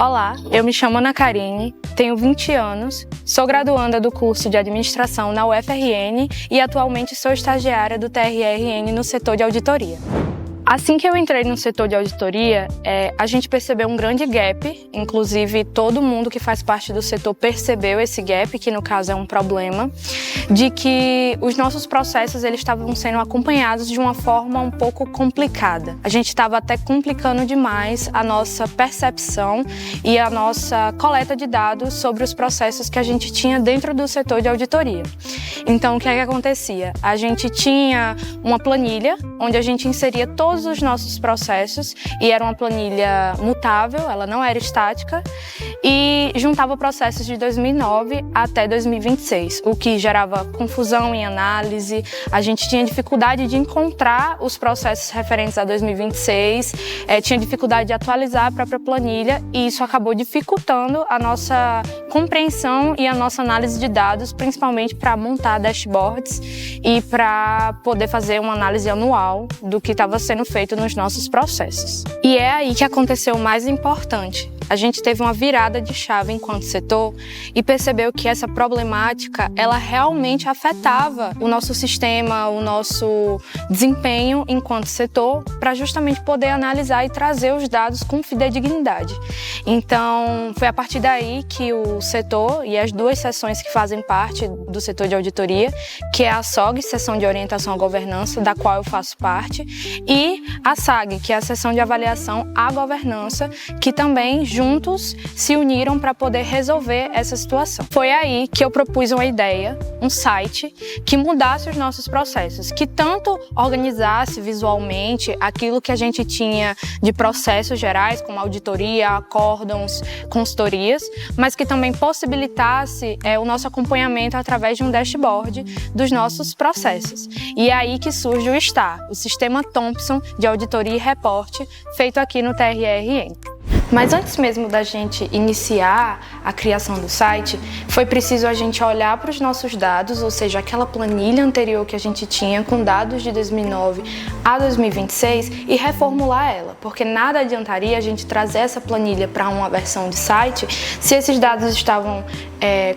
Olá, eu me chamo Ana Karine, tenho 20 anos, sou graduanda do curso de Administração na UFRN e atualmente sou estagiária do TRRN no setor de auditoria. Assim que eu entrei no setor de auditoria, a gente percebeu um grande gap, inclusive todo mundo que faz parte do setor percebeu esse gap, que no caso é um problema, de que os nossos processos eles estavam sendo acompanhados de uma forma um pouco complicada. A gente estava até complicando demais a nossa percepção e a nossa coleta de dados sobre os processos que a gente tinha dentro do setor de auditoria. Então, o que é que acontecia? A gente tinha uma planilha onde a gente inseria todos os nossos processos e era uma planilha mutável, ela não era estática e juntava processos de 2009 até 2026, o que gerava confusão em análise. A gente tinha dificuldade de encontrar os processos referentes a 2026, tinha dificuldade de atualizar a própria planilha e isso acabou dificultando a nossa compreensão e a nossa análise de dados, principalmente para montar dashboards e para poder fazer uma análise anual do que estava sendo feito nos nossos processos. E é aí que aconteceu o mais importante. A gente teve uma virada de chave enquanto setor e percebeu que essa problemática, ela realmente afetava o nosso sistema, o nosso desempenho enquanto setor, para justamente poder analisar e trazer os dados com fidedignidade. Então, foi a partir daí que o setor e as duas seções que fazem parte do setor de auditoria, que é a SOG, Seção de Orientação à Governança, da qual eu faço parte, e a SAG, que é a Seção de Avaliação à Governança, que também juntos se uniram para poder resolver essa situação. Foi aí que eu propus uma ideia, um site que mudasse os nossos processos, que tanto organizasse visualmente aquilo que a gente tinha de processos gerais, como auditoria, acórdãos, consultorias, mas que também possibilitasse o nosso acompanhamento através de um dashboard dos nossos processos. E é aí que surge o STAR, o Sistema Thompson de Auditoria e Reporte, feito aqui no TRRN. Mas antes mesmo da gente iniciar a criação do site, foi preciso a gente olhar para os nossos dados, ou seja, aquela planilha anterior que a gente tinha com dados de 2009 a 2026 e reformular ela, porque nada adiantaria a gente trazer essa planilha para uma versão de site se esses dados estavam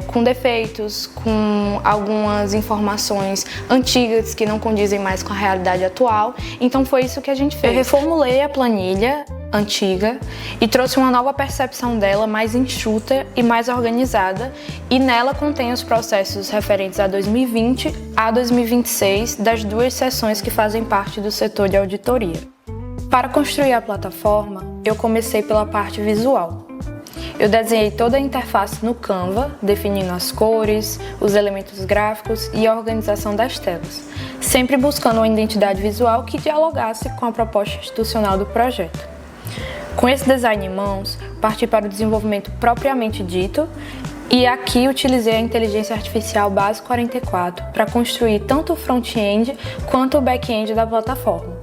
com defeitos, com algumas informações antigas que não condizem mais com a realidade atual. Então foi isso que a gente fez. Eu reformulei a planilha antiga e trouxe uma nova percepção dela mais enxuta e mais organizada, e nela contém os processos referentes a 2020 a 2026 das duas seções que fazem parte do setor de auditoria. Para construir a plataforma, eu comecei pela parte visual. Eu desenhei toda a interface no Canva, definindo as cores, os elementos gráficos e a organização das telas, sempre buscando uma identidade visual que dialogasse com a proposta institucional do projeto. Com esse design em mãos, parti para o desenvolvimento propriamente dito e aqui utilizei a inteligência artificial Base 44 para construir tanto o front-end quanto o back-end da plataforma,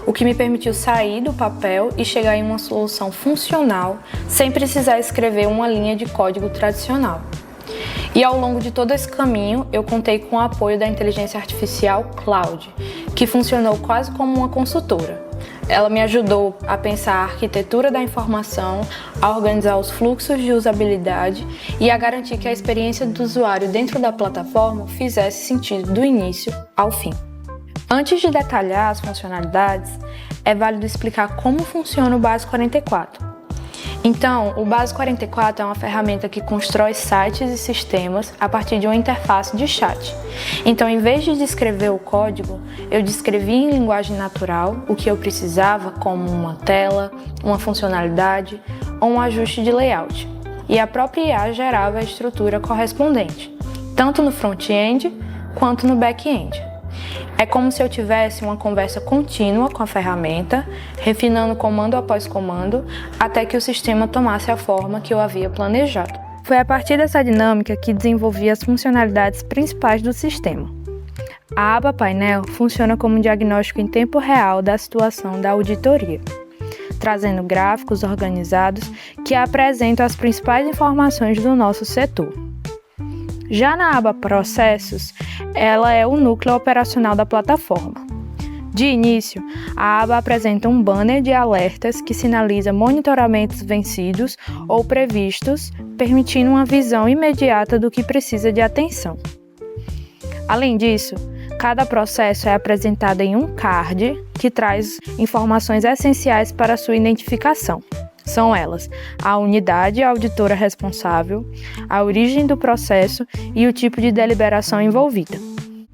o que me permitiu sair do papel e chegar em uma solução funcional sem precisar escrever uma linha de código tradicional. E ao longo de todo esse caminho, eu contei com o apoio da inteligência artificial Cloud, que funcionou quase como uma consultora. Ela me ajudou a pensar a arquitetura da informação, a organizar os fluxos de usabilidade e a garantir que a experiência do usuário dentro da plataforma fizesse sentido do início ao fim. Antes de detalhar as funcionalidades, é válido explicar como funciona o Base 44. Então, o Base 44 é uma ferramenta que constrói sites e sistemas a partir de uma interface de chat. Então, em vez de descrever o código, eu descrevi em linguagem natural o que eu precisava, como uma tela, uma funcionalidade ou um ajuste de layout. E a própria IA gerava a estrutura correspondente, tanto no front-end quanto no back-end. É como se eu tivesse uma conversa contínua com a ferramenta, refinando comando após comando, até que o sistema tomasse a forma que eu havia planejado. Foi a partir dessa dinâmica que desenvolvi as funcionalidades principais do sistema. A aba painel funciona como um diagnóstico em tempo real da situação da auditoria, trazendo gráficos organizados que apresentam as principais informações do nosso setor. Já na aba Processos, ela é o núcleo operacional da plataforma. De início, a aba apresenta um banner de alertas que sinaliza monitoramentos vencidos ou previstos, permitindo uma visão imediata do que precisa de atenção. Além disso, cada processo é apresentado em um card que traz informações essenciais para sua identificação. São elas: a unidade auditora responsável, a origem do processo e o tipo de deliberação envolvida.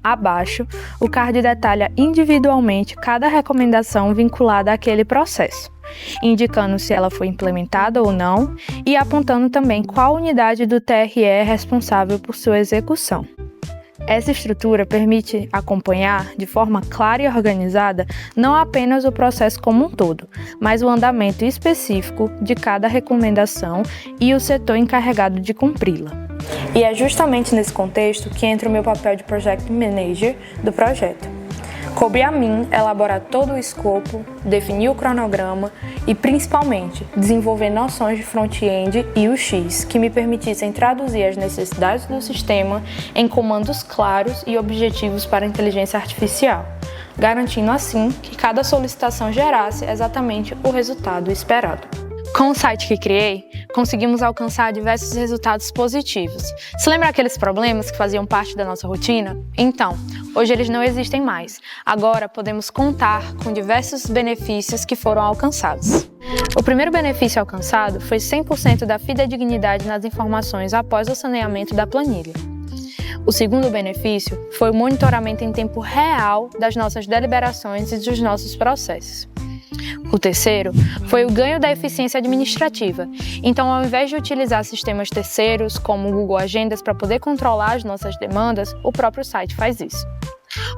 Abaixo, o card detalha individualmente cada recomendação vinculada àquele processo, indicando se ela foi implementada ou não e apontando também qual unidade do TRE é responsável por sua execução. Essa estrutura permite acompanhar, de forma clara e organizada, não apenas o processo como um todo, mas o andamento específico de cada recomendação e o setor encarregado de cumpri-la. E é justamente nesse contexto que entra o meu papel de Project Manager do projeto. Coube a mim elaborar todo o escopo, definir o cronograma e, principalmente, desenvolver noções de front-end e UX que me permitissem traduzir as necessidades do sistema em comandos claros e objetivos para a inteligência artificial, garantindo assim que cada solicitação gerasse exatamente o resultado esperado. Com o site que criei, conseguimos alcançar diversos resultados positivos. Se lembra aqueles problemas que faziam parte da nossa rotina? Então, hoje eles não existem mais. Agora podemos contar com diversos benefícios que foram alcançados. O primeiro benefício alcançado foi 100% da fidedignidade nas informações após o saneamento da planilha. O segundo benefício foi o monitoramento em tempo real das nossas deliberações e dos nossos processos. O terceiro foi o ganho da eficiência administrativa. Então, ao invés de utilizar sistemas terceiros, como o Google Agendas, para poder controlar as nossas demandas, o próprio site faz isso.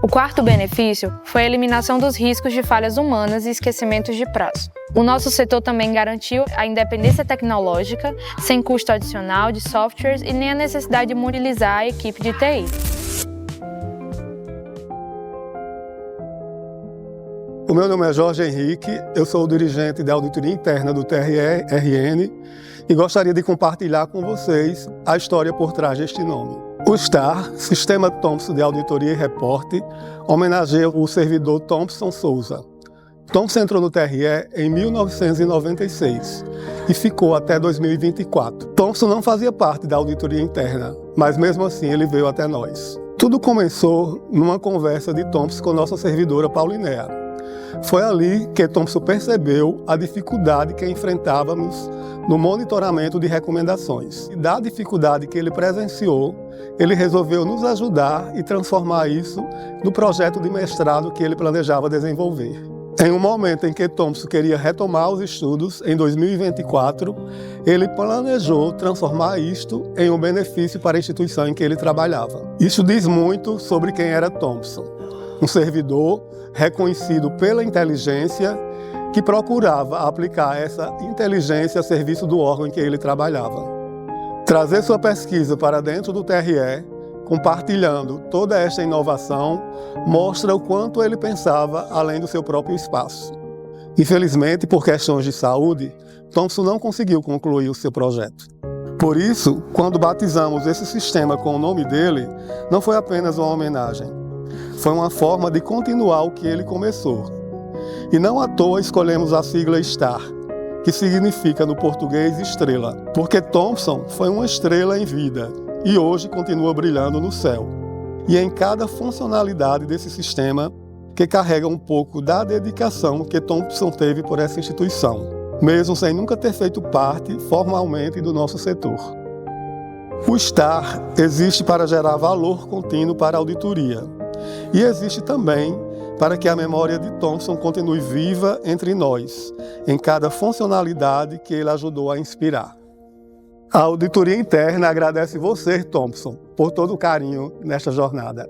O quarto benefício foi a eliminação dos riscos de falhas humanas e esquecimentos de prazo. O nosso setor também garantiu a independência tecnológica, sem custo adicional de softwares e nem a necessidade de mobilizar a equipe de TI. O meu nome é Jorge Henrique, eu sou o dirigente da auditoria interna do TRE-RN e gostaria de compartilhar com vocês a história por trás deste nome. O STAR, Sistema Thomson de Auditoria e Reporte, homenageia o servidor Thomson Souza. Thomson entrou no TRE em 1996 e ficou até 2024. Thomson não fazia parte da auditoria interna, mas mesmo assim ele veio até nós. Tudo começou numa conversa de Thomson com nossa servidora Paulinéa. Foi ali que Thomson percebeu a dificuldade que enfrentávamos no monitoramento de recomendações. E da dificuldade que ele presenciou, ele resolveu nos ajudar e transformar isso no projeto de mestrado que ele planejava desenvolver. Em um momento em que Thomson queria retomar os estudos, em 2024, ele planejou transformar isto em um benefício para a instituição em que ele trabalhava. Isso diz muito sobre quem era Thomson. Um servidor reconhecido pela inteligência que procurava aplicar essa inteligência a serviço do órgão em que ele trabalhava. Trazer sua pesquisa para dentro do TRE, compartilhando toda esta inovação, mostra o quanto ele pensava além do seu próprio espaço. Infelizmente, por questões de saúde, Thomson não conseguiu concluir o seu projeto. Por isso, quando batizamos esse sistema com o nome dele, não foi apenas uma homenagem. Foi uma forma de continuar o que ele começou. E não à toa escolhemos a sigla STAR, que significa no português estrela, porque Thomson foi uma estrela em vida e hoje continua brilhando no céu. E em cada funcionalidade desse sistema, que carrega um pouco da dedicação que Thomson teve por essa instituição, mesmo sem nunca ter feito parte formalmente do nosso setor. O STAR existe para gerar valor contínuo para a auditoria. E existe também para que a memória de Thomson continue viva entre nós, em cada funcionalidade que ele ajudou a inspirar. A auditoria interna agradece você, Thomson, por todo o carinho nesta jornada.